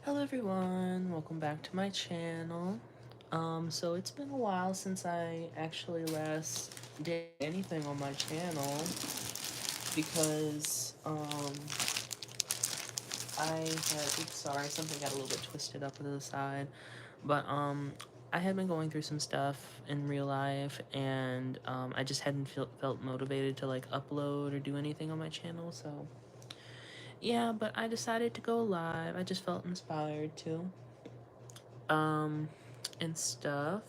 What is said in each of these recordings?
Hello everyone, welcome back to my channel. So it's been a while since I actually last did anything on my channel because I had, oops, sorry, something got a little bit twisted up to the side, but I had been going through some stuff in real life, and I just hadn't felt motivated to like upload or do anything on my channel, so yeah, but I decided to go live. I just felt inspired to. Um, and stuff.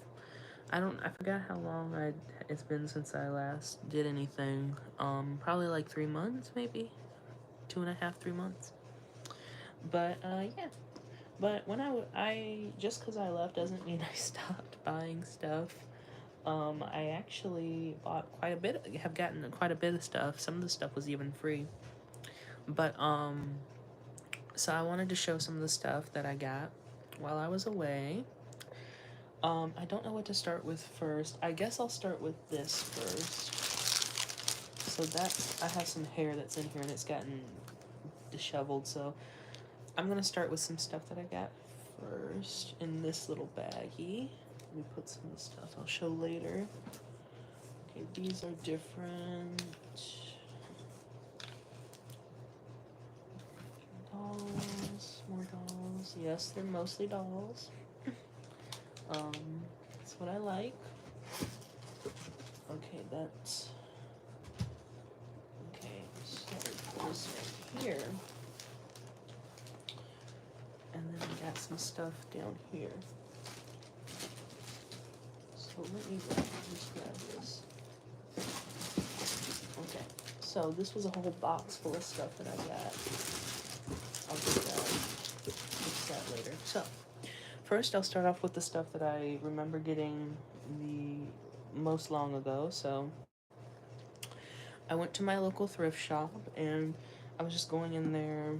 I forgot how long it's been since I last did anything. Probably like 3 months, maybe 2.5, 3 months. But yeah. But when I just because I left doesn't mean I stopped buying stuff. I actually bought quite a bit. Have gotten quite a bit of stuff. Some of the stuff was even free. But so I wanted to show some of the stuff that I got while I was away. I don't know what to start with first. I guess I'll start with this first. So that's, I have some hair that's in here and it's gotten disheveled, so I'm gonna start with some stuff that I got first in this little baggie. Let me put some of the stuff I'll show later. Okay, these are different. Dolls, more dolls. Yes, they're mostly dolls. That's what I like. Okay, that's okay. So this right here, and then we got some stuff down here. So let me just grab this. Okay, so this was a whole box full of stuff that I got. I'll fix that later. So first, I'll start off with the stuff that I remember getting the most long ago. So I went to my local thrift shop and I was just going in there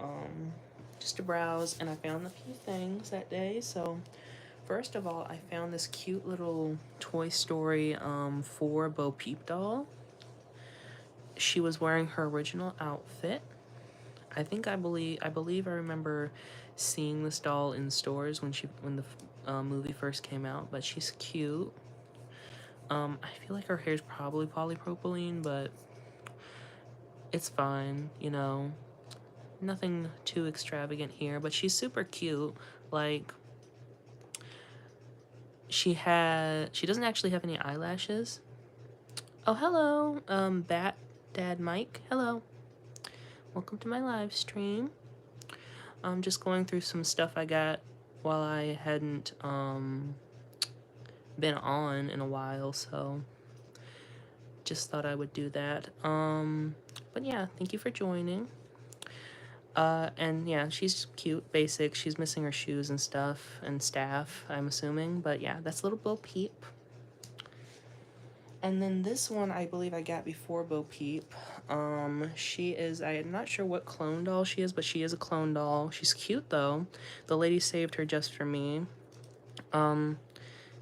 um, just to browse, and I found a few things that day. So first of all, I found this cute little Toy Story 4 Bo Peep doll. She was wearing her original outfit. I believe I remember seeing this doll in stores when the movie first came out, but she's cute. I feel like her hair's probably polypropylene, but it's fine, you know. Nothing too extravagant here, but she's super cute. Like, she doesn't actually have any eyelashes. Oh, hello, Bat Dad Mike. Hello. Welcome to my live stream. I'm just going through some stuff I got while I hadn't been on in a while, so just thought I would do that. But yeah, thank you for joining. And yeah, she's cute, basic. She's missing her shoes and stuff and staff, I'm assuming. But yeah, that's little Bo Peep. And then this one I believe I got before Bo Peep. She is, I'm not sure what clone doll she is, but she is a clone doll. She's cute though. The lady saved her just for me.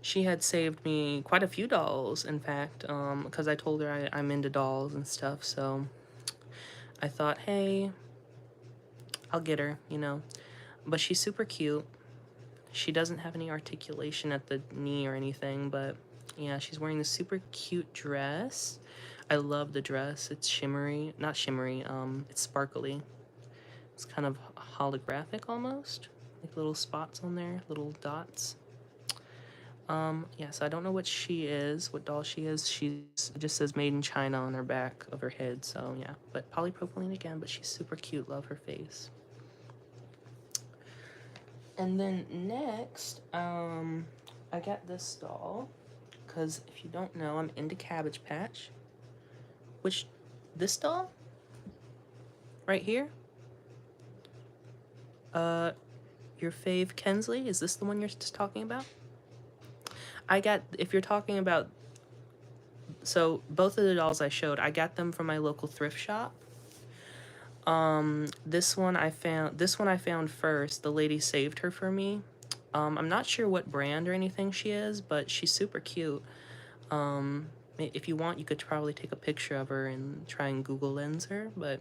She had saved me quite a few dolls, in fact, because I told her I'm into dolls and stuff, so I thought, hey, I'll get her, you know. But she's super cute. She doesn't have any articulation at the knee or anything, but yeah, she's wearing this super cute dress. I love the dress. It's shimmery, not shimmery, it's sparkly. It's kind of holographic almost, like little spots on there, little dots. Yeah, so I don't know what she is, what doll she is. It just says made in China on her back of her head, so yeah. But polypropylene again, but she's super cute. Love her face. And then next, I got this doll, because if you don't know, I'm into Cabbage Patch. Which, this doll? Right here? Your fave Kensley? Is this the one you're just talking about? I got, if you're talking about, so both of the dolls I showed, I got them from my local thrift shop. This one I found first. The lady saved her for me. I'm not sure what brand or anything she is, but she's super cute. If you want, you could probably take a picture of her and try and Google Lens her, but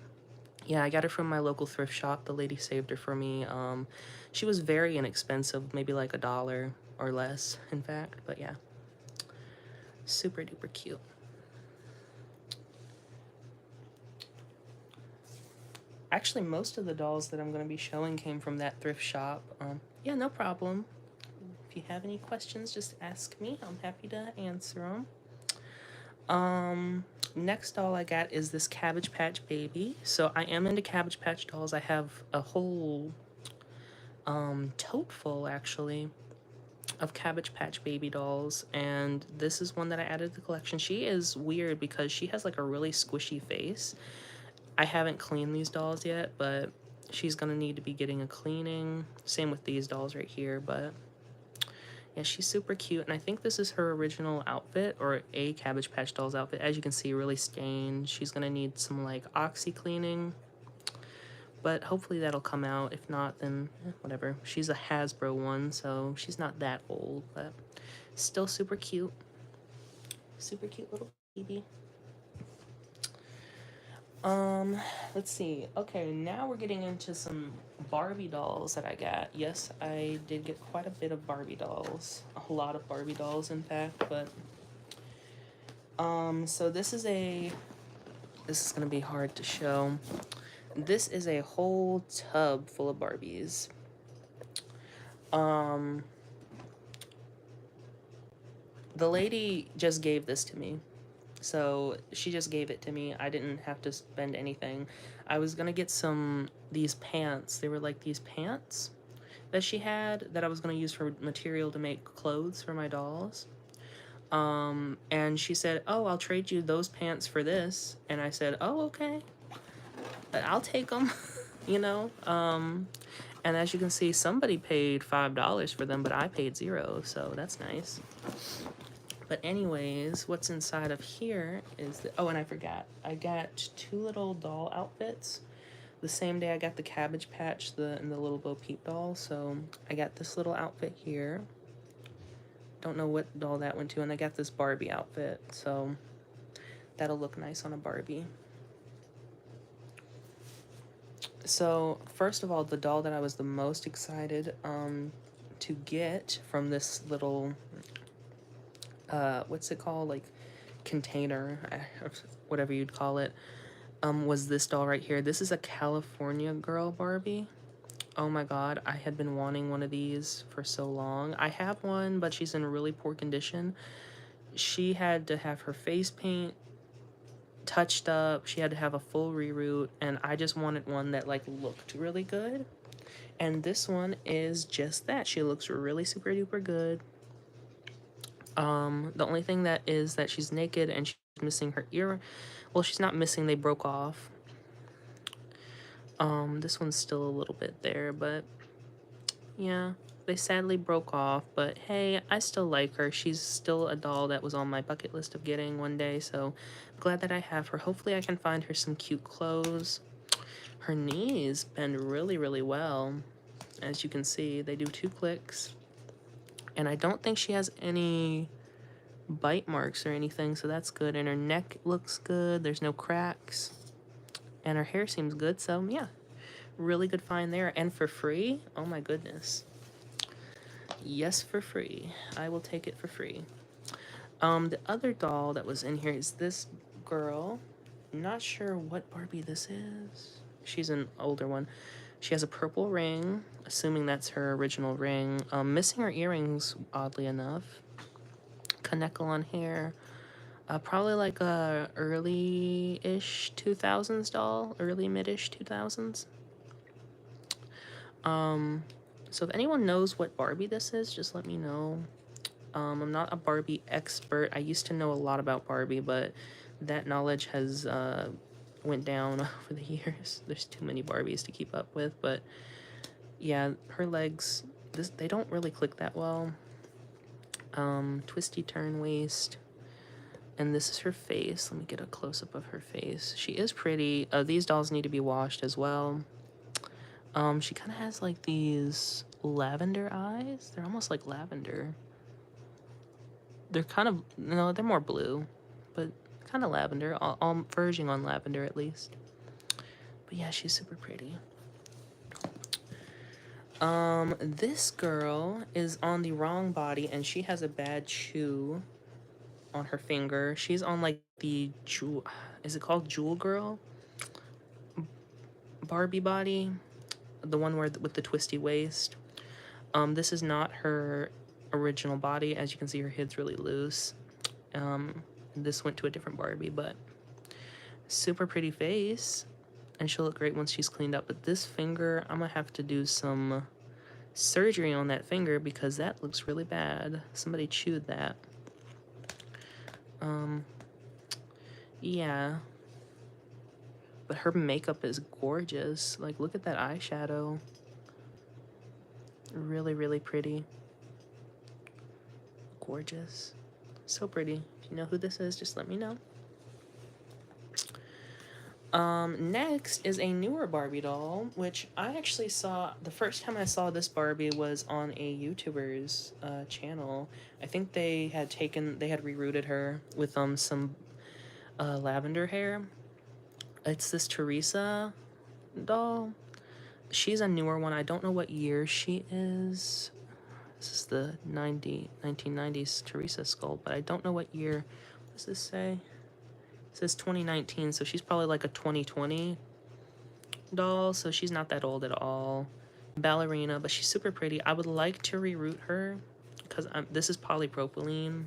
Yeah, I got her from my local thrift shop. The lady saved her for me. She was very inexpensive, maybe like $1 or less, in fact. But yeah, super duper cute. Actually, most of the dolls that I'm going to be showing came from that thrift shop. Yeah, no problem. If you have any questions, just ask me. I'm happy to answer them. Next doll I got is this Cabbage Patch Baby. So I am into Cabbage Patch dolls. I have a whole tote full actually of Cabbage Patch Baby dolls, and this is one that I added to the collection. She is weird because she has like a really squishy face. I haven't cleaned these dolls yet, but she's gonna need to be getting a cleaning. Same with these dolls right here, but yeah, she's super cute, and I think this is her original outfit, or a Cabbage Patch Dolls outfit. As you can see, really stained. She's gonna need some like oxy cleaning, but hopefully that'll come out. If not, then whatever. She's a Hasbro one, so she's not that old, but still super cute. Super cute little baby. Let's see. Okay, now we're getting into some Barbie dolls that I got. Yes, I did get quite a bit of Barbie dolls. A lot of Barbie dolls, in fact, but so this is gonna be hard to show. This is a whole tub full of Barbies. Um, the lady just gave this to me. So she just gave it to me. I didn't have to spend anything. I was gonna get these pants. They were like these pants that she had that I was gonna use for material to make clothes for my dolls. And she said, "Oh, I'll trade you those pants for this." And I said, "Oh, okay. I'll take them." you know. And as you can see, somebody paid $5 for them, but I paid 0, so that's nice. But anyways, what's inside of here is oh, and I forgot. I got 2 little doll outfits. The same day I got the Cabbage Patch and the little Bo Peep doll. So I got this little outfit here. Don't know what doll that went to. And I got this Barbie outfit. So that'll look nice on a Barbie. So first of all, the doll that I was the most excited to get from this little what's it called, like container, whatever you'd call it, was this doll right here. This is a California Girl Barbie. Oh my god, I had been wanting one of these for so long. I have one, but she's in really poor condition. She had to have her face paint touched up. She had to have a full reroute, and I just wanted one that like looked really good. And this one is just that. She looks really super duper good. The only thing that is that she's naked and she's missing her ear. Well, she's not missing, they broke off. This one's still a little bit there, but yeah, they sadly broke off. But hey, I still like her. She's still a doll that was on my bucket list of getting one day, so I'm glad that I have her. Hopefully I can find her some cute clothes. Her knees bend really, really well. As you can see, they do 2 clicks. And I don't think she has any bite marks or anything, so that's good. And her neck looks good. There's no cracks. And her hair seems good, so yeah. Really good find there. And for free? Oh my goodness. Yes, for free. I will take it for free. The other doll that was in here is this girl. I'm not sure what Barbie this is. She's an older one. She has a purple ring, assuming that's her original ring. Missing her earrings, oddly enough. Connectle on hair. Probably like a early-ish 2000s doll. Early mid-ish 2000s. So if anyone knows what Barbie this is, just let me know. I'm not a Barbie expert. I used to know a lot about Barbie, but that knowledge has went down over the years. There's too many Barbies to keep up with, but yeah, her legs, they don't really click that well. Twisty turn waist. And this is her face. Let me get a close-up of her face. She is pretty. These dolls need to be washed as well. She kind of has like these lavender eyes. They're almost like lavender. They're kind of, no, they're more blue, but kind of lavender, all verging on lavender at least. But yeah, she's super pretty. This girl is on the wrong body and she has a bad chew on her finger. She's on like the jewel, is it called Jewel Girl? Barbie body, the one where with the twisty waist. This is not her original body. As you can see, her head's really loose. This went to a different Barbie, but super pretty face, and she'll look great once she's cleaned up. But this finger, I'm gonna have to do some surgery on that finger because that looks really bad. Somebody chewed that. Yeah. But her makeup is gorgeous. Like, look at that eyeshadow. Really, really pretty. Gorgeous. So pretty. If you know who this is, just let me know. Next is a newer Barbie doll, which I actually saw, the first time I saw this Barbie was on a YouTuber's channel. I think they had rerouted her with some lavender hair. It's this Teresa doll. She's a newer one. I don't know what year she is. This is the 1990s Teresa skull, but I don't know what year. What does this say? It says 2019, so she's probably like a 2020 doll, so she's not that old at all. Ballerina, but she's super pretty. I would like to reroute her because this is polypropylene.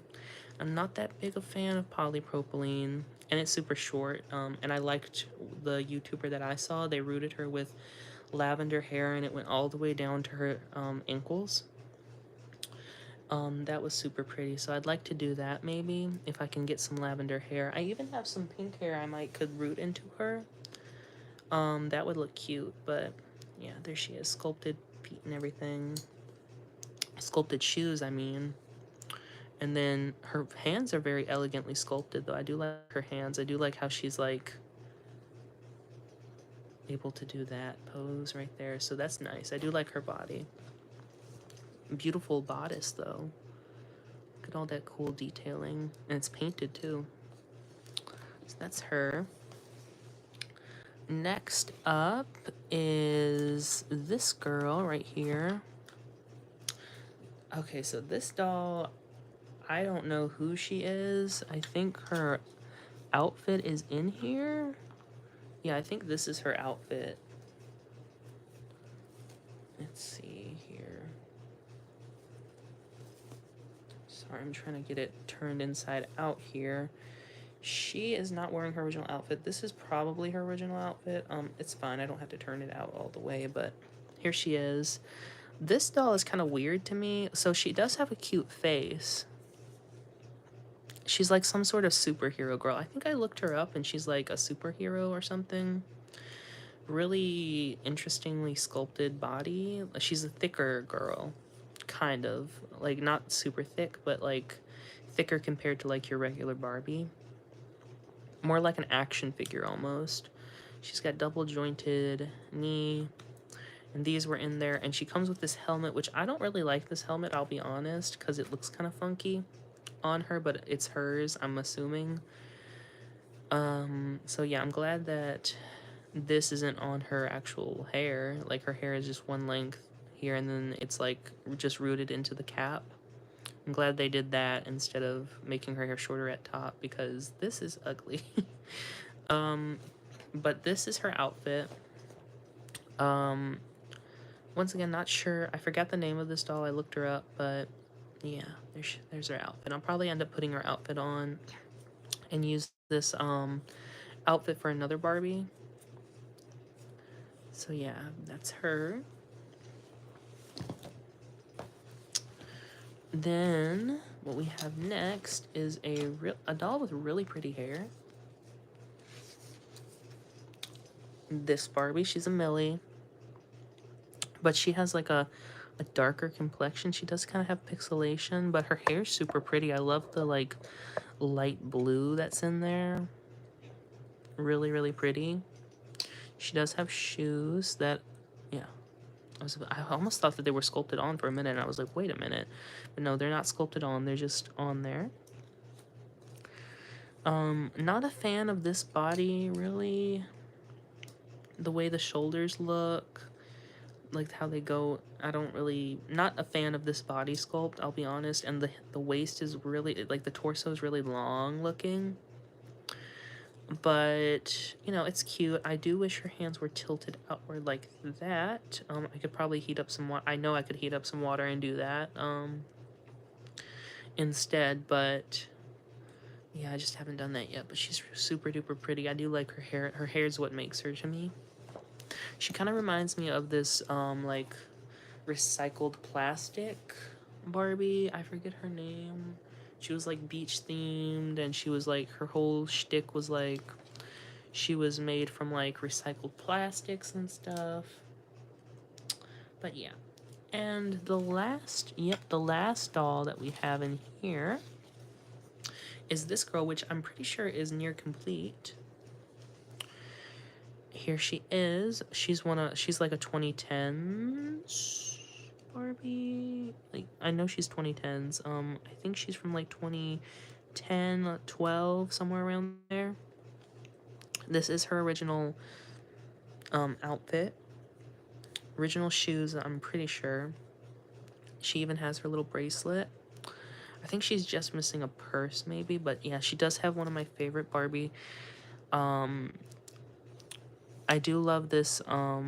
I'm not that big a fan of polypropylene, and it's super short. And I liked the YouTuber that I saw. They rooted her with lavender hair, and it went all the way down to her ankles. That was super pretty, so I'd like to do that maybe, if I can get some lavender hair. I even have some pink hair I could root into her. That would look cute, but yeah, there she is, sculpted feet and everything. Sculpted shoes, I mean. And then her hands are very elegantly sculpted, though. I do like her hands. I do like how she's, like, able to do that pose right there, so that's nice. I do like her body. Beautiful bodice, though. Look at all that cool detailing. And it's painted, too. So that's her. Next up is this girl right here. Okay, so this doll, I don't know who she is. I think her outfit is in here. Yeah, I think this is her outfit. Let's see here. Sorry, I'm trying to get it turned inside out here. She is not wearing her original outfit. This is probably her original outfit. It's fine. I don't have to turn it out all the way, but here she is. This doll is kind of weird to me. So she does have a cute face. She's like some sort of superhero girl. I think I looked her up and she's like a superhero or something. Really interestingly sculpted body. She's a thicker girl, kind of. Like, not super thick, but like thicker compared to like your regular Barbie. More like an action figure almost. She's got double jointed knee, and these were in there. And she comes with this helmet, which I don't really like this helmet, I'll be honest, because it looks kind of funky on her, but it's hers, I'm assuming. So yeah, I'm glad that this isn't on her actual hair. Like, her hair is just one length here, and then it's like just rooted into the cap. I'm glad they did that instead of making her hair shorter at top, because this is ugly. But this is her outfit. Once again, not sure. I forgot the name of this doll. I looked her up, but yeah, there's her outfit. I'll probably end up putting her outfit on and use this outfit for another Barbie. So yeah, that's her. Then what we have next is a doll with really pretty hair. This Barbie, she's a Millie, but she has like a darker complexion. She does kind of have pixelation, but her hair's super pretty. I love the like light blue that's in there. Really, really pretty. She does have shoes that, yeah. I almost thought that they were sculpted on for a minute, and I was like, wait a minute. But no, they're not sculpted on. They're just on there. Not a fan of this body, really. the way the shoulders look, like how they go. I don't really, not a fan of this body sculpt, I'll be honest. And the waist is really, like, the torso is really long looking. But, you know, it's cute. I do wish her hands were tilted outward like that. I could probably heat up some water. I know I could heat up some water and do that instead, but yeah, I just haven't done that yet. But she's super duper pretty. I do like her hair. Her hair is what makes her to me. She kind of reminds me of this like recycled plastic Barbie. I forget her name. She was like beach themed, and she was like, her whole shtick was like she was made from like recycled plastics and stuff. But yeah. And the last doll that we have in here is this girl, which I'm pretty sure is near complete. Here she is. She's like a 2010s Barbie. Like, I know she's 2010s. I think she's from like 2010, 12, somewhere around there. This is her original outfit. Original shoes, I'm pretty sure. She even has her little bracelet. I think she's just missing a purse, maybe. But yeah, she does have one of my favorite Barbie. I do love this. I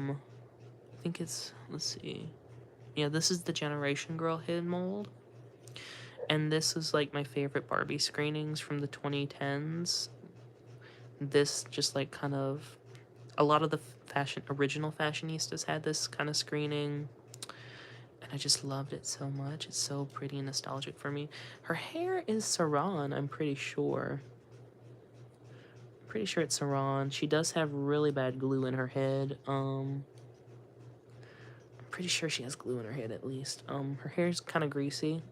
think it's, let's see. Yeah, this is the Generation Girl hidden mold. And this is like my favorite Barbie screenings from the 2010s. This just like kind of, a lot of the original fashionistas had this kind of screening. And I just loved it so much. It's so pretty and nostalgic for me. Her hair is Saran, I'm pretty sure. Pretty sure it's Saran. She does have really bad glue in her head. I'm pretty sure she has glue in her head at least. Her hair's kind of greasy.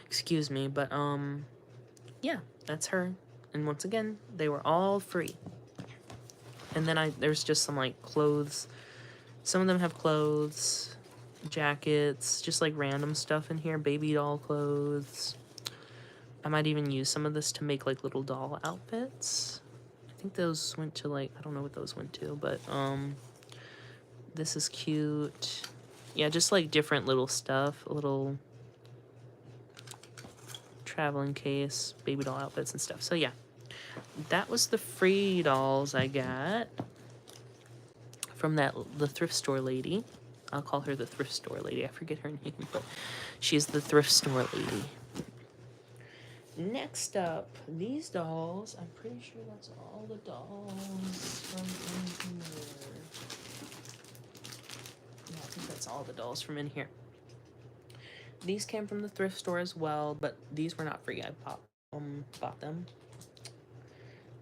Excuse me, but yeah, that's her. And once again, they were all free. And then there's just some like clothes. Some of them have clothes, jackets, just like random stuff in here, baby doll clothes. I might even use some of this to make like little doll outfits. I think those went to like, I don't know what those went to, but this is cute. Yeah, just like different little stuff, a little traveling case, baby doll outfits and stuff. So yeah, that was the free dolls I got from the thrift store lady. I'll call her the thrift store lady. I forget her name, but she's the thrift store lady. Next up, these dolls. I'm pretty sure that's all the dolls from in here. Yeah, I think that's all the dolls from in here. These came from the thrift store as well, but these were not free. I bought them.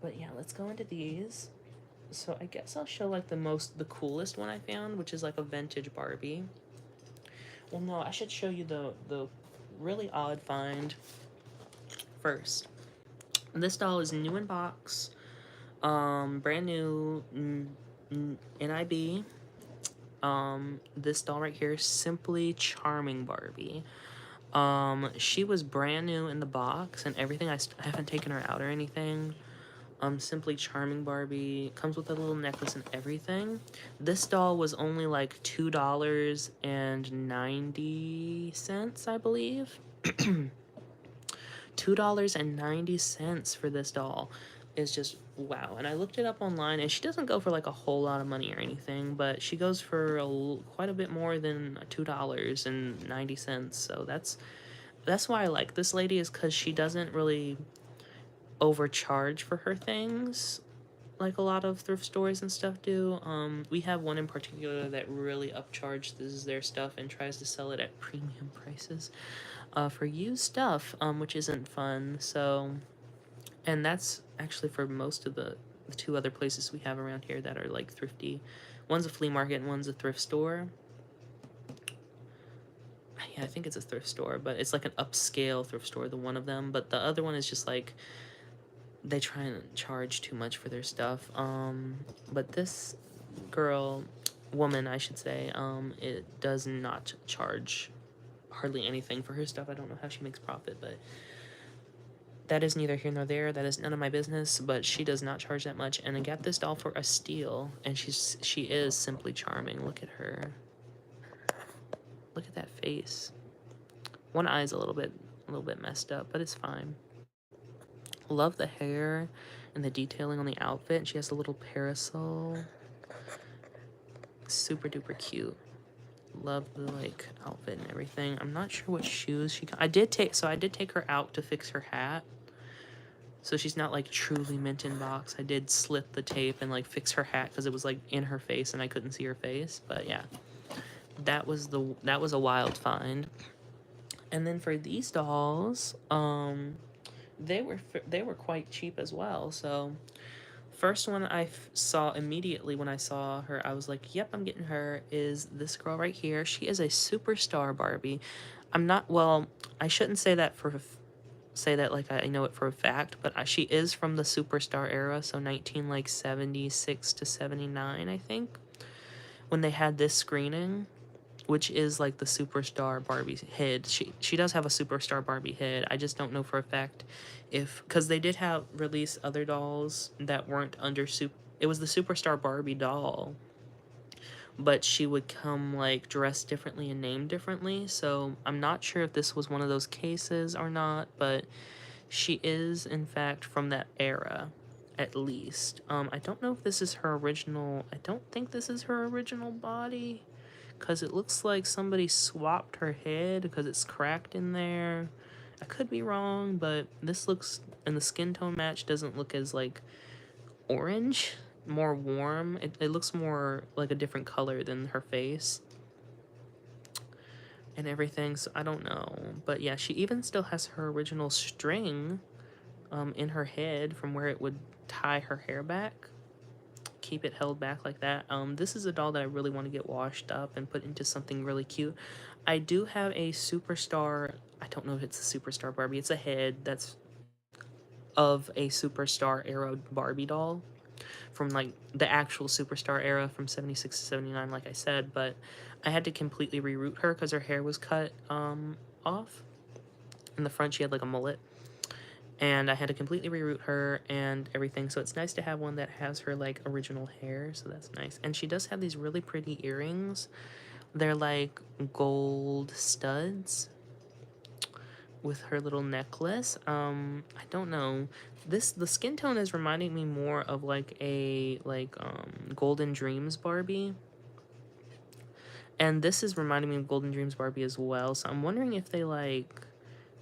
But yeah, let's go into these. So I guess I'll show like the coolest one I found, which is like a vintage Barbie. Well, no, I should show you the really odd find first. This doll is new in box, brand new, NIB. This doll right here, Simply Charming Barbie. She was brand new in the box and everything. I haven't taken her out or anything. Simply Charming Barbie. Comes with a little necklace and everything. This doll was only like $2.90, I believe. $2.90 for this doll is just wow. And I looked it up online, and she doesn't go for like a whole lot of money or anything, but she goes for quite a bit more than $2.90. So that's why I like this lady, is because she doesn't really overcharge for her things like a lot of thrift stores and stuff do. We have one in particular that really upcharges their stuff and tries to sell it at premium prices for used stuff, which isn't fun. So, and that's actually for most of the two other places we have around here that are like thrifty. One's a flea market and one's a thrift store. Yeah, I think it's a thrift store, but it's like an upscale thrift store, the one of them. But the other one is just like, they try and charge too much for their stuff. But this woman, I should say, it does not charge hardly anything for her stuff. I don't know how she makes profit, but that is neither here nor there. That is none of my business, but she does not charge that much. And I got this doll for a steal, and she is simply charming. Look at her. Look at that face. One eye's a little bit messed up, but it's fine. Love the hair and the detailing on the outfit. And she has a little parasol. Super duper cute. Love the like outfit and everything. I'm not sure what shoes she got. I did take her out to fix her hat. So she's not like truly mint in box. I did slip the tape and like fix her hat because it was like in her face and I couldn't see her face. But yeah, that was a wild find. And then for these dolls, they were quite cheap as well. So first one I saw immediately when I saw her, I was like, "Yep, I'm getting her." Is this girl right here? She is a superstar Barbie. I'm not well. I shouldn't say that say that like I know it for a fact, but she is from the superstar era, so 19 like 76 to 79, I think, when they had this screening, which is like the superstar Barbie head. She does have a superstar Barbie head. I just don't know for a fact if because they did have release other dolls that weren't under super. It was the superstar Barbie doll, but she would come like dressed differently and named differently. So I'm not sure if this was one of those cases or not, but she is in fact from that era, at least. I don't know if this is her original. I don't think this is her original body because it looks like somebody swapped her head because it's cracked in there. I could be wrong, but this looks, and the skin tone match doesn't look as like orange, more warm. It looks more like a different color than her face and everything, so I don't know. But yeah, she even still has her original string in her head from where it would tie her hair back, keep it held back like that. This is a doll that I really want to get washed up and put into something really cute. I do have a superstar, I don't know if it's a superstar Barbie, it's a head that's of a superstar era Barbie doll from like the actual superstar era from 76 to 79, like I said, but I had to completely reroute her because her hair was cut off. In the front she had like a mullet, and I had to completely reroute her and everything, so it's nice to have one that has her like original hair, so that's nice. And she does have these really pretty earrings. They're like gold studs with her little necklace. I don't know, the skin tone is reminding me more of like a Golden Dreams Barbie, and this is reminding me of Golden Dreams Barbie as well, so I'm wondering if they like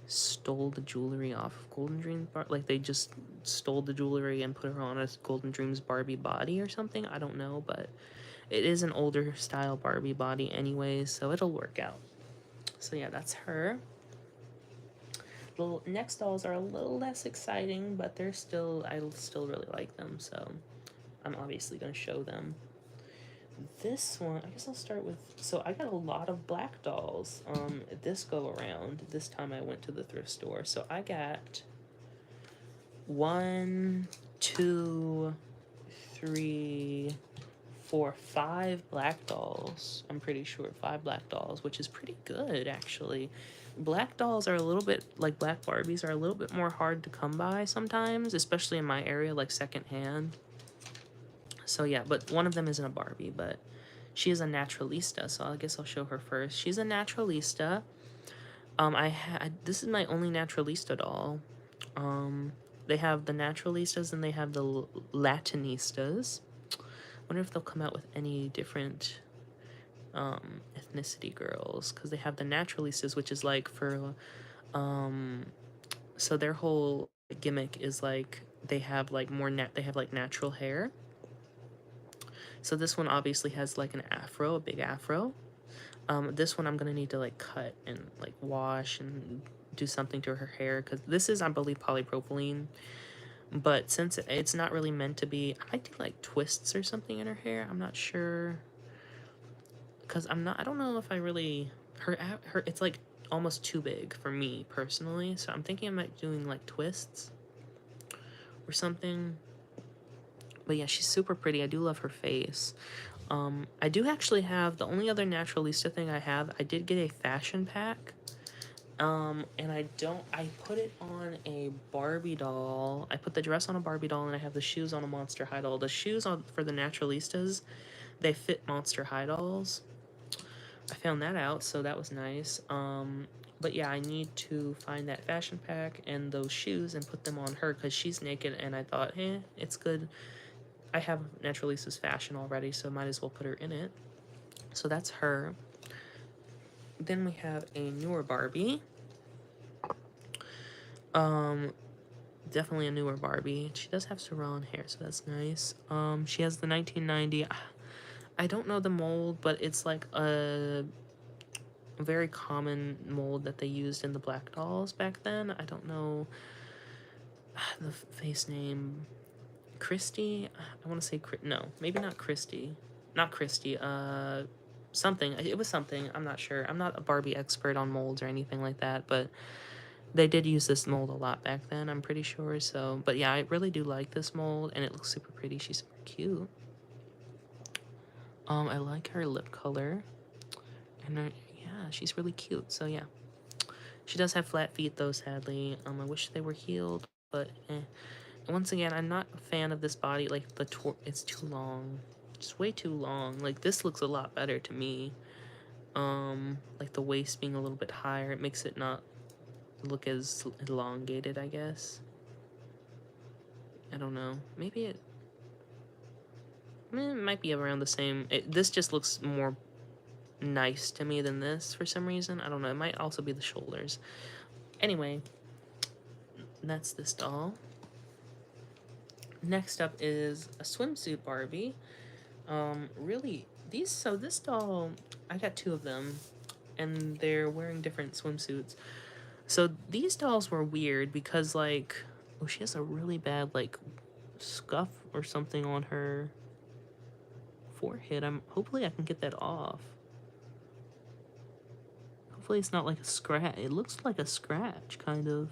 stole the jewelry off of Golden Dreams like they just stole the jewelry and put her on a Golden Dreams Barbie body or something. I don't know, but it is an older style Barbie body anyways, so it'll work out. So yeah, that's her. The next dolls are a little less exciting, but I still really like them, so I'm obviously going to show them. This one, I guess I'll start with, so I got a lot of black dolls this go around. This time I went to the thrift store, so I got 1, 2, 3, 4, 5 black dolls. I'm pretty sure 5 black dolls, which is pretty good actually. Black dolls are a little bit, like black Barbies are a little bit more hard to come by sometimes, especially in my area, like secondhand. So yeah, but one of them isn't a Barbie, but she is a naturalista, so I guess I'll show her first. She's a naturalista. This is my only naturalista doll. They have the naturalistas and they have the Latinistas. Wonder if they'll come out with any different ethnicity girls, because they have the naturalistas, which is like for so their whole gimmick is like they have like they have like natural hair. So this one obviously has like an afro, a big afro. This one I'm gonna need to like cut and like wash and do something to her hair, because this is, I believe, polypropylene. But since it's not really meant to be, I might do like twists or something in her hair. I'm not sure, because I don't know if I really, her it's like almost too big for me personally. So I'm thinking I might doing like twists or something. But yeah, she's super pretty. I do love her face. I do actually have, the only other Naturalista thing I have, I did get a fashion pack And I put it on a Barbie doll. I put the dress on a Barbie doll, and I have the shoes on a Monster High doll. The shoes on for the Naturalistas, they fit Monster High dolls. I found that out, so that was nice. But yeah, I need to find that fashion pack and those shoes and put them on her because she's naked, and I thought, it's good. I have Naturalista's fashion already, so might as well put her in it. So that's her. Then we have a newer Barbie. Um, Definitely a newer Barbie. She does have Saran hair, so that's nice. She has the 1990. I don't know the mold, but it's like a very common mold that they used in the Black Dolls back then. I don't know the face name. Christy? I want to say no, maybe not Christy. Not Christy. Something. It was something. I'm not sure. I'm not a Barbie expert on molds or anything like that, but they did use this mold a lot back then, I'm pretty sure. So, but yeah, I really do like this mold, and it looks super pretty. She's super cute. I like her lip color, and yeah, she's really cute. So yeah, she does have flat feet though, sadly. I wish they were healed, but once again, I'm not a fan of this body. Like it's too long. It's way too long. Like this looks a lot better to me. Like the waist being a little bit higher, it makes it not look as elongated, I guess. I don't know. Maybe it might be around the same. This just looks more nice to me than this for some reason. I don't know. It might also be the shoulders. Anyway, that's this doll. Next up is a swimsuit Barbie. Really, this doll, I got two of them, and they're wearing different swimsuits. So these dolls were weird because, like, oh, she has a really bad, like, scuff or something on her forehead. Hopefully I can get that off. Hopefully it's not like a scratch. It looks like a scratch, kind of.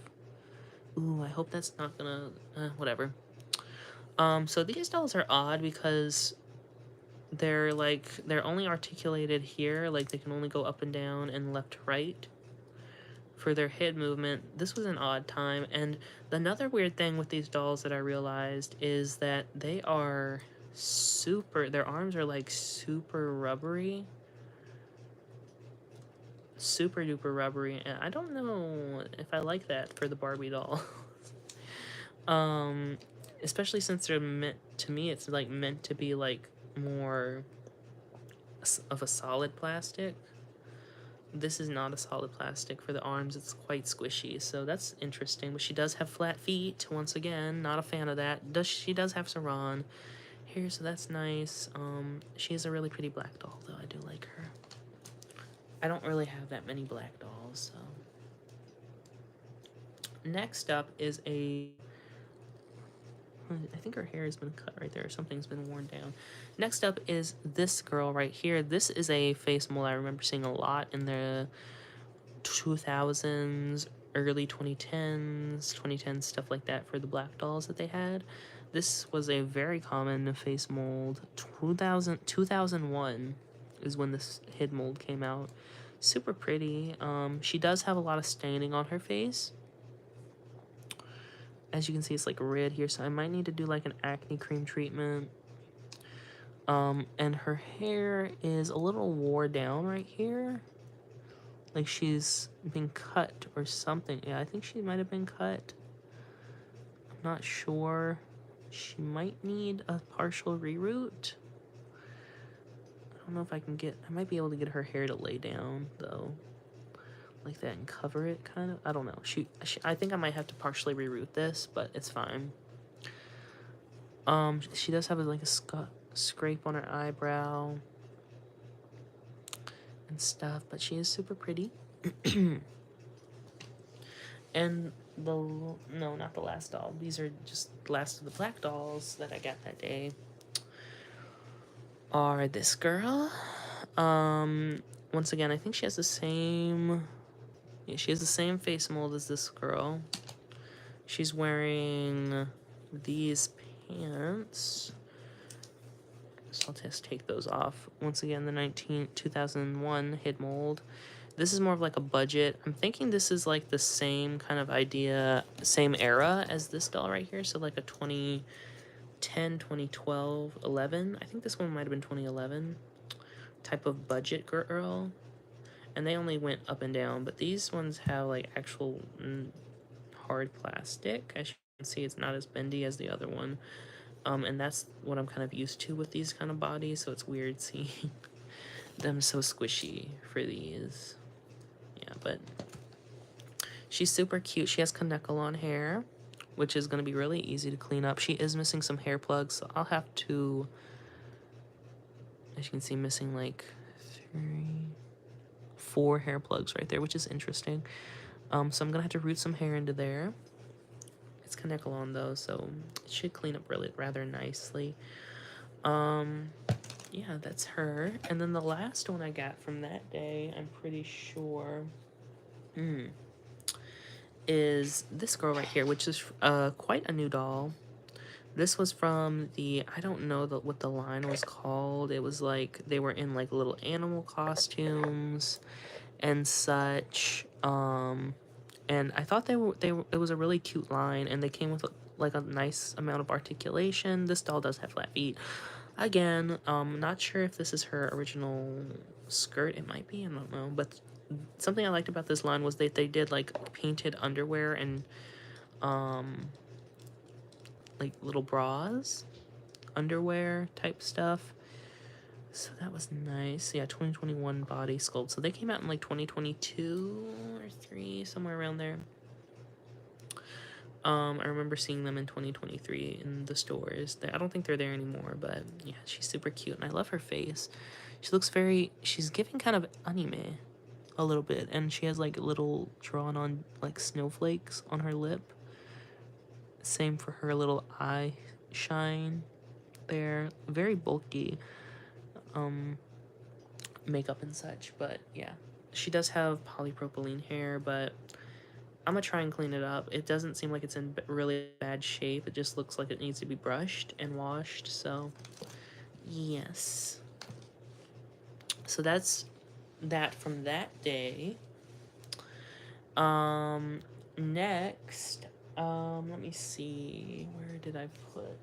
Ooh, I hope that's not gonna, whatever. So these dolls are odd because they're only articulated here, like they can only go up and down and left to right for their head movement. This was an odd time. And another weird thing with these dolls that I realized is that they are their arms are like super rubbery, super duper rubbery, and I don't know if I like that for the Barbie doll. um Especially since they're meant to me, it's like meant to be like more of a solid plastic. This is not a solid plastic for the arms. It's quite squishy, so that's interesting. But she does have flat feet. Once again, not a fan of that. She does have Saran here, so that's nice. She is a really pretty black doll, though. I do like her. I don't really have that many black dolls, so. Next up is I think her hair has been cut right there. Something's been worn down. Next up is this girl right here. This is a face mold I remember seeing a lot in the 2000s, early 2010s, stuff like that for the black dolls that they had. This was a very common face mold. 2001 is when this head mold came out. Super pretty. She does have a lot of staining on her face. As you can see, it's like red here, so I might need to do like an acne cream treatment. And her hair is a little wore down right here. Like she's been cut or something. Yeah, I think she might have been cut. I'm not sure. She might need a partial reroot. I don't know if I can I might be able to get her hair to lay down, though. Like that and cover it, kind of. I don't know. I think I might have to partially reroot this, but it's fine. She does have like a scrape on her eyebrow and stuff, but she is super pretty. And no, not the last doll. These are just the last of the black dolls that I got that day. Are this girl. Once again, I think she has the same. Yeah, she has the same face mold as this girl. She's wearing these pants. So I'll just take those off. Once again, the 2001 head mold. This is more of like a budget. I'm thinking this is like the same kind of idea, same era as this doll right here. So like a 2010, 2012, 11. I think this one might have been 2011 type of budget girl. And they only went up and down, but these ones have like actual hard plastic. As you can see, it's not as bendy as the other one. And that's what I'm kind of used to with these kind of bodies, so it's weird seeing them so squishy for these. Yeah, but she's super cute. She has Kaneko hair, which is going to be really easy to clean up. She is missing some hair plugs, so I'll have to, as you can see, missing like 4 hair plugs right there, which is interesting. So I'm going to have to root some hair into there. It's Kaneko though, so it should clean up really rather nicely. Yeah, that's her. And then the last one I got from that day, I'm pretty sure, is this girl right here, which is quite a new doll. This was from the, I don't know what the line was called. It was like, they were in like little animal costumes and such. And I thought it was a really cute line, and they came with like a nice amount of articulation. This doll does have flat feet. Again, not sure if this is her original skirt. It might be, I don't know. But something I liked about this line was that they did like painted underwear and like little bras, underwear type stuff. So that was nice. Yeah, 2021 body sculpt. So they came out in like 2022 or 3, somewhere around there. I remember seeing them in 2023 in the stores. I don't think they're there anymore, but yeah, she's super cute, and I love her face. She looks she's giving kind of anime a little bit, and she has like little drawn on like snowflakes on her lip. Same for her little eye shine there. Very bulky makeup and such, but yeah. She does have polypropylene hair, but I'm gonna try and clean it up. It doesn't seem like it's in really bad shape. It just looks like it needs to be brushed and washed, so yes. So that's that from that day. Next, let me see. Where did I put?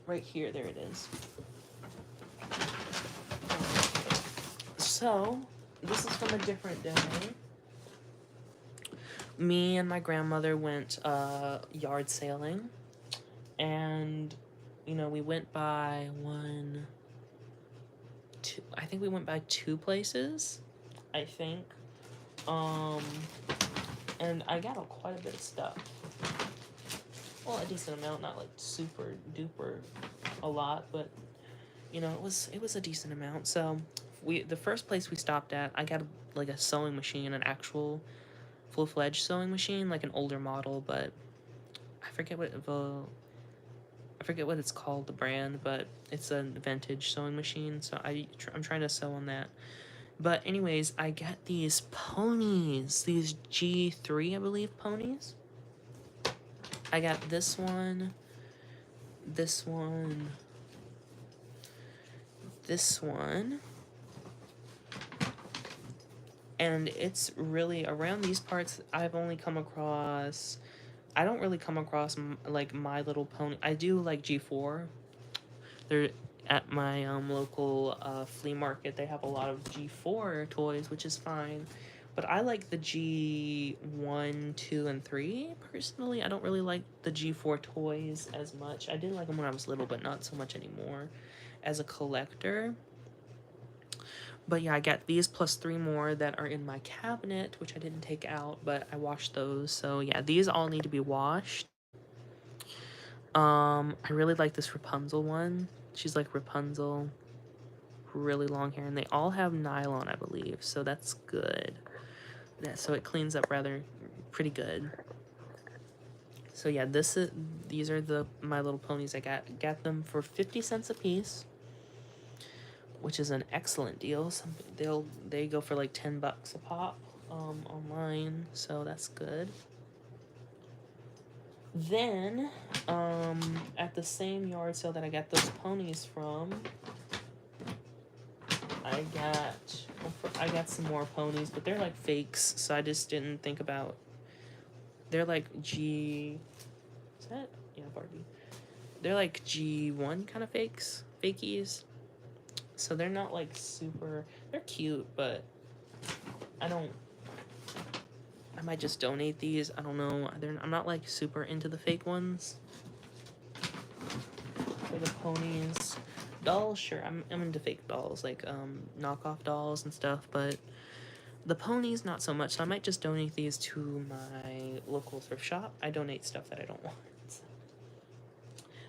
Right here, there it is. So, this is from a different day. Me and my grandmother went yard sailing, and we went by I think we went by 2 places, I think. And I got quite a bit of stuff. Well, a decent amount, not like super duper a lot, but it was a decent amount. So the first place we stopped at, I got like a sewing machine, an actual full-fledged sewing machine, like an older model, but I forget what it's called, the brand, but it's a vintage sewing machine, so I'm trying to sew on that. But anyways, I got these ponies, these G3, I believe, ponies. I got this one, this one, this one, and it's really, around these parts, I don't really come across like My Little Pony. I do like G4. They're at my local flea market. They have a lot of G4 toys, which is fine. But I like the G1, 2, and 3, personally. I don't really like the G4 toys as much. I did like them when I was little, but not so much anymore as a collector. But yeah, I got these plus 3 more that are in my cabinet, which I didn't take out, but I washed those. So yeah, these all need to be washed. I really like this Rapunzel one. She's like Rapunzel, really long hair, and they all have nylon, I believe, so that's good. Yeah, so it cleans up pretty good. So yeah, these are the My Little Ponies I got them for 50 cents a piece, which is an excellent deal. They go for like $10 a pop online, so that's good. Then at the same yard sale that I got those ponies from, I got some more ponies, but they're like fakes, so I just didn't think about. They're like G. Is that Barbie? They're like G1 kind of fakies. So they're not like super. They're cute, but I don't. I might just donate these. I don't know. I'm not like super into the fake ones. For the ponies, dolls, sure. I'm into fake dolls, like knockoff dolls and stuff. But the ponies, not so much. So I might just donate these to my local thrift shop. I donate stuff that I don't want.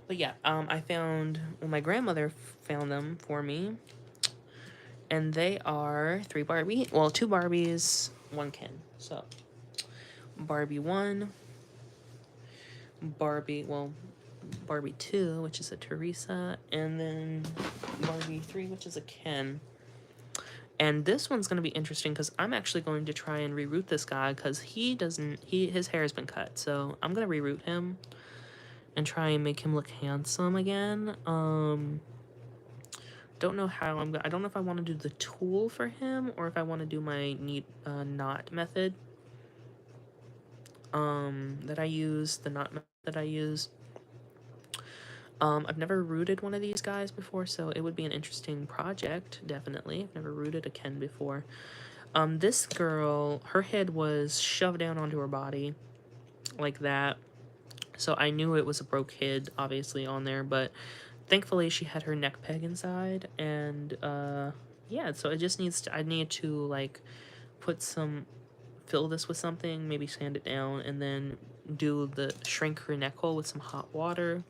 But yeah, I found. Well, my grandmother found them for me. And they are 2 Barbies, 1 Ken. So, Barbie 1, Barbie 2, which is a Teresa, and then Barbie 3, which is a Ken. And this one's going to be interesting because I'm actually going to try and reroute this guy because his hair has been cut. So, I'm going to reroute him and try and make him look handsome again. Don't know how I don't know if I want to do the tool for him or if I want to do my knot method that I use, the knot method that I use. I've never rooted one of these guys before, so it would be an interesting project, definitely. I've never rooted a Ken before. This girl, her head was shoved down onto her body like that. So I knew it was a broke head, obviously, on there, but thankfully she had her neck peg inside, and yeah, so it just I need to like fill this with something, maybe sand it down, and then shrink her neck hole with some hot water,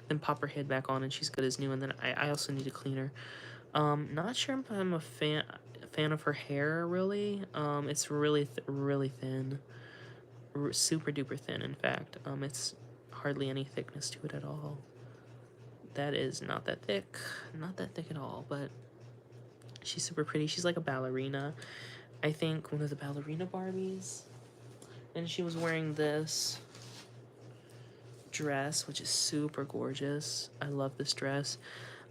then pop her head back on, and she's good as new. And then I also need to clean her. Not sure if I'm a fan of her hair, really. It's really thin, super duper thin, in fact. It's hardly any thickness to it at all. That is not that thick at all, but she's super pretty. She's like a ballerina, I think, one of the ballerina Barbies. And she was wearing this dress, which is super gorgeous. I love this dress.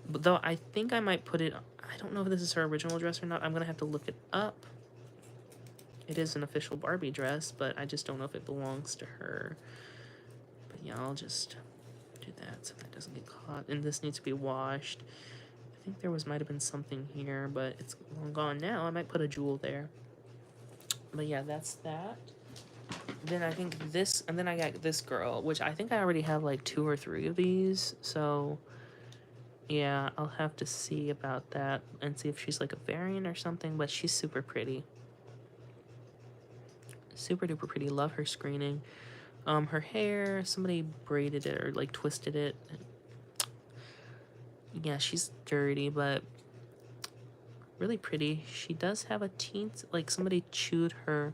But though I think I might put it, I don't know if this is her original dress or not. I'm gonna have to look it up. It is an official Barbie dress, but I just don't know if it belongs to her. But yeah, I'll just do that so that doesn't get caught. And this needs to be washed. I think might have been something here, but it's long gone now. I might put a jewel there. But yeah, that's that. Then I think this, and then I got this girl, which I think I already have like 2 or 3 of these. So yeah, I'll have to see about that and see if she's like a variant or something. But she's super pretty. Super duper pretty. Love her screening. Her hair, somebody braided it or like twisted it. Yeah, she's dirty, but really pretty. She does have a teens, like somebody chewed or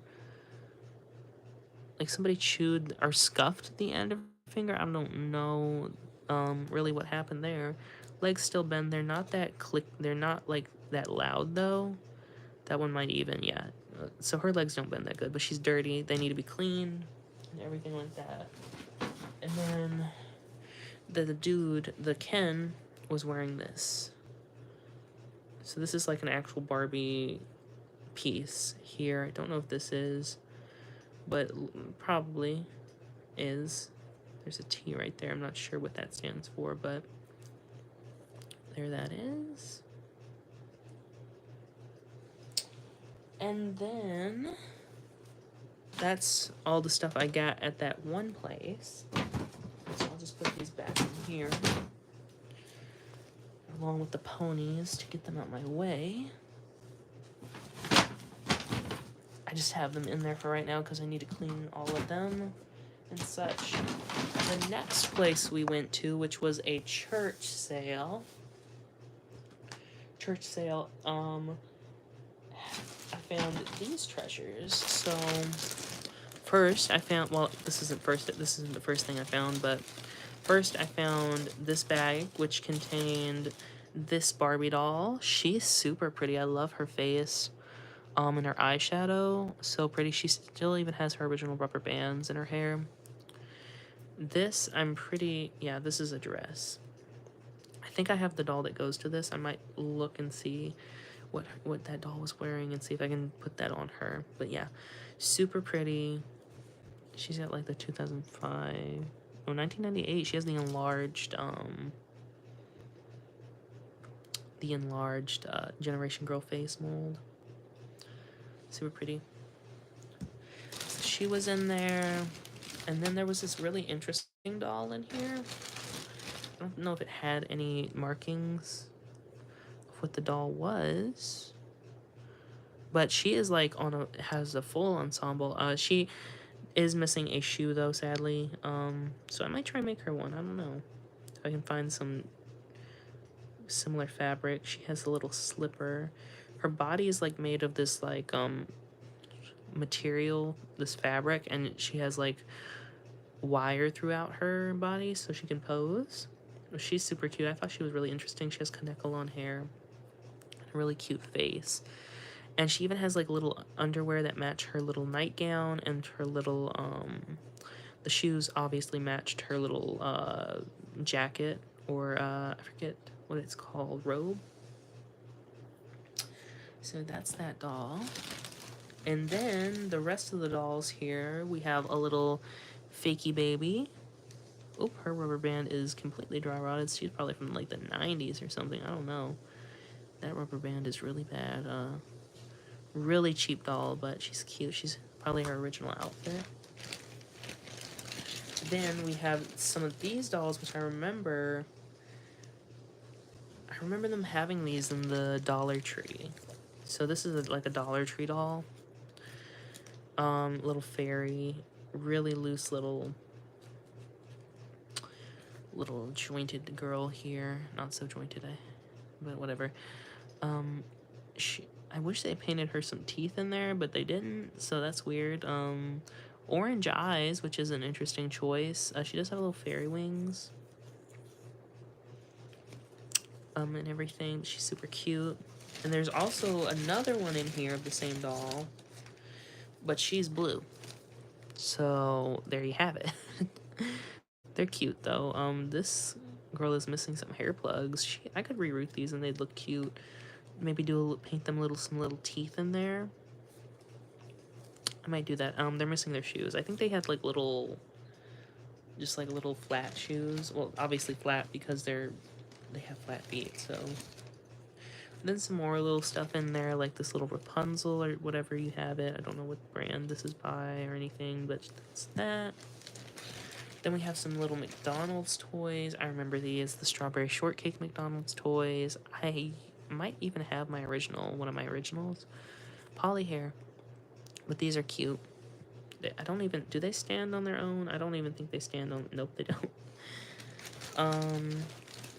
scuffed the end of her finger. I don't know really what happened there. Legs still bend. They're not like that loud though. That one might even, yeah. So her legs don't bend that good, but she's dirty. They need to be clean and everything like that. And then the Ken, was wearing this. So this is like an actual Barbie piece here. I don't know if this is, but probably is. There's a T right there. I'm not sure what that stands for, but there that is. And then that's all the stuff I got at that one place. So I'll just put these back in here, along with the ponies, to get them out my way. I just have them in there for right now because I need to clean all of them and such. The next place we went to, which was a church sale. I found these treasures. So first I found, well, this isn't the first thing I found, but first I found this bag, which contained this Barbie doll. She's super pretty. I love her face. And her eyeshadow, so pretty. She still even has her original rubber bands in her hair. This, this is a dress. I think I have the doll that goes to this. I might look and see what that doll was wearing and see if I can put that on her. But yeah, super pretty. She's got like the 2005, 1998. She has the enlarged Generation Girl face mold. Super pretty. So she was in there, and then there was this really interesting doll in here. I don't know if it had any markings of what the doll was, but she is like has a full ensemble. She is missing a shoe though, sadly. So I might try and make her one. I don't know if I can find some similar fabric. She has a little slipper. Her body is like made of this like material, this fabric, and she has like wire throughout her body so she can pose. She's super cute. I thought she was really interesting. She has Kaneko-on hair, a really cute face, and she even has like little underwear that match her little nightgown, and her little the shoes obviously matched her little jacket, or I forget what it's called, robe. So that's that doll. And then the rest of the dolls here, we have a little fakey baby. Oh, her rubber band is completely dry rotted. She's probably from like the 90s or something. I don't know. That rubber band is really bad. Really cheap doll, but she's cute. She's probably her original outfit. Then we have some of these dolls, which I remember them having these in the Dollar Tree. So this is like a Dollar Tree doll. Little fairy, really loose little jointed girl here. Not so jointed, but whatever. I wish they painted her some teeth in there, but they didn't, so that's weird. Orange eyes, which is an interesting choice. She does have little fairy wings. And everything. She's super cute. And there's also another one in here of the same doll, but she's blue. So there you have it. They're cute though. This girl is missing some hair plugs. I could reroute these and they'd look cute. Maybe paint them some little teeth in there. I might do that. They're missing their shoes. I think they had like just like little flat shoes. Well, obviously flat because they have flat feet. So then some more little stuff in there, like this little Rapunzel or whatever you have it. I don't know what brand this is by or anything, but that's that. Then we have some little McDonald's toys. I remember these, the strawberry shortcake McDonald's toys. I might even have one of my originals. Poly hair. But these are cute. Do they stand on their own? I don't even think they stand on, nope, they don't.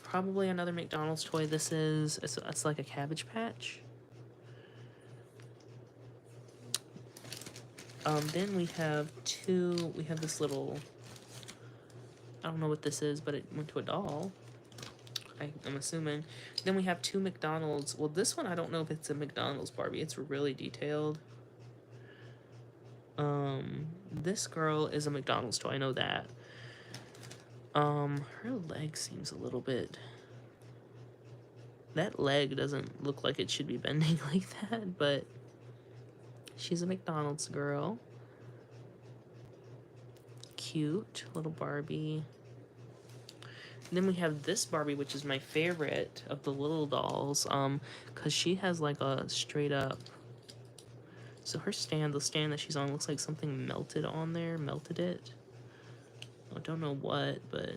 Probably another McDonald's toy. It's like a Cabbage Patch. Then we have this little, I don't know what this is, but it went to a doll. I'm assuming. Then we have two McDonald's. Well, this one, I don't know if it's a McDonald's Barbie. It's really detailed. This girl is a McDonald's toy. I know that. Her leg seems a little bit... That leg doesn't look like it should be bending like that, but she's a McDonald's girl. Cute little Barbie. And then we have this Barbie, which is my favorite of the little dolls, because she has like a straight up... So the stand that she's on looks like something melted on there, melted it. I don't know what, but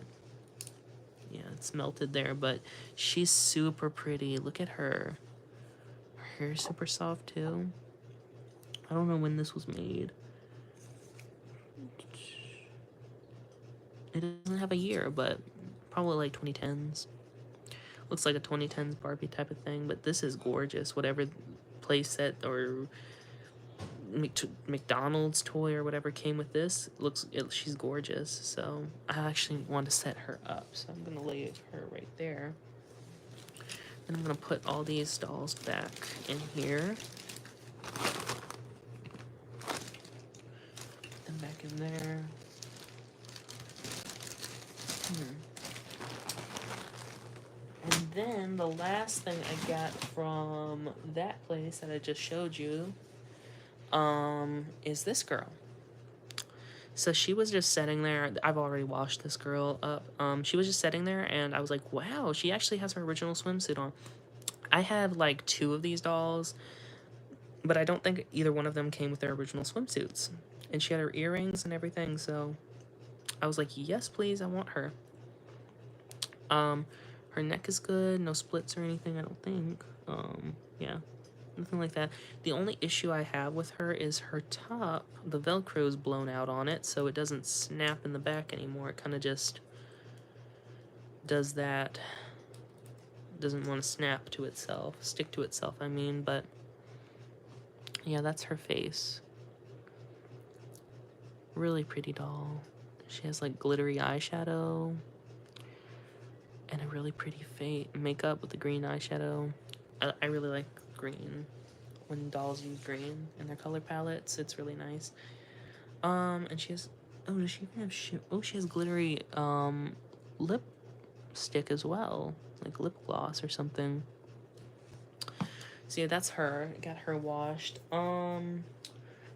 yeah, it's melted there, but she's super pretty. Look at her. Her hair's super soft too. I don't know when this was made. It doesn't have a year, but probably like 2010s. Looks like a 2010s Barbie type of thing, but this is gorgeous. Whatever playset or McDonald's toy or whatever came with this, she's gorgeous. So I actually want to set her up, so I'm gonna lay her right there, and I'm gonna put all these dolls back in here. Put them back in there. And then the last thing I got from that place that I just showed you is this girl. So she was just sitting there. I've already washed this girl up. She was just sitting there, and I was like, wow, she actually has her original swimsuit on. I have like two of these dolls, but I don't think either one of them came with their original swimsuits. And she had her earrings and everything, so I was like, yes, please, I want her. Um, her neck is good, no splits or anything, I don't think. Yeah, nothing like that. The only issue I have with her is her top. The Velcro is blown out on it, so it doesn't snap in the back anymore. It kind of just does that. Doesn't want to snap to itself, stick to itself, I mean, but yeah, that's her face. Really pretty doll. She has like glittery eyeshadow and a really pretty makeup with the green eyeshadow. I really like green. When dolls use green in their color palettes, it's really nice. And she has, oh, does she even have she has glittery lipstick as well, like lip gloss or something. So yeah, that's her. Got her washed.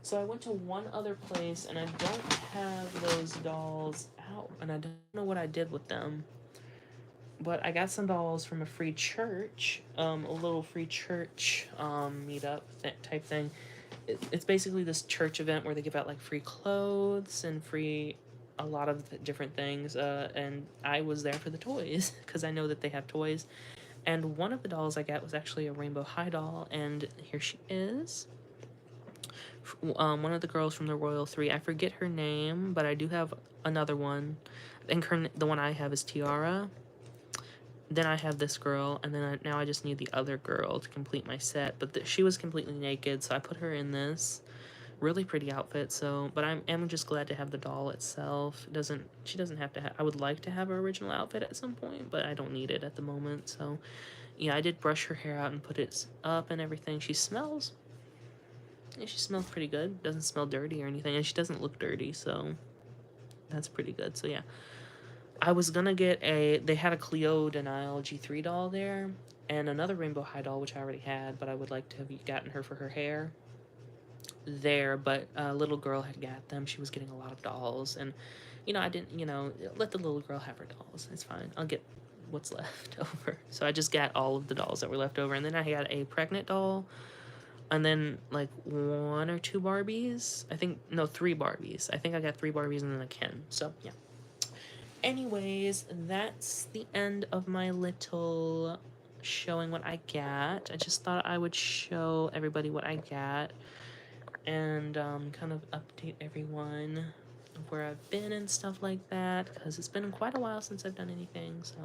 So I went to one other place and I don't have those dolls out, and I don't know what I did with them. But I got some dolls from a free church, a little free church meetup type thing. It's basically this church event where they give out like free clothes and free a lot of different things. And I was there for the toys because I know that they have toys. And one of the dolls I got was actually a Rainbow High doll, and here she is. One of the girls from the Royal Three. I forget her name, but I do have another one. I think the one I have is Tiara. Then I have this girl, and then now I just need the other girl to complete my set. But she was completely naked, so I put her in this really pretty outfit. So, but I'm just glad to have the doll itself. She doesn't have to have. I would like to have her original outfit at some point, but I don't need it at the moment. So, yeah, I did brush her hair out and put it up and everything. She smells pretty good. Doesn't smell dirty or anything, and she doesn't look dirty, so that's pretty good. So yeah, I was gonna get they had a Cleo Denial G3 doll there, and another Rainbow High doll, which I already had, but I would like to have gotten her for her hair there, but a little girl had got them. She was getting a lot of dolls, and, I didn't, let the little girl have her dolls. It's fine. I'll get what's left over. So I just got all of the dolls that were left over, and then I had a pregnant doll, and then like one or two Barbies. I think no, three Barbies. I think I got three Barbies and then a Ken. So yeah. Anyways, that's the end of my little showing what I got. I just thought I would show everybody what I got and kind of update everyone of where I've been and stuff like that, because it's been quite a while since I've done anything. So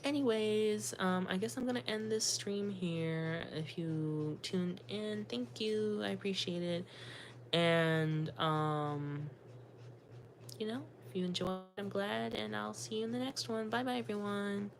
anyways, I guess I'm gonna end this stream here. If you tuned in, thank you, I appreciate it. And if you enjoyed, I'm glad, and I'll see you in the next one. Bye bye, everyone.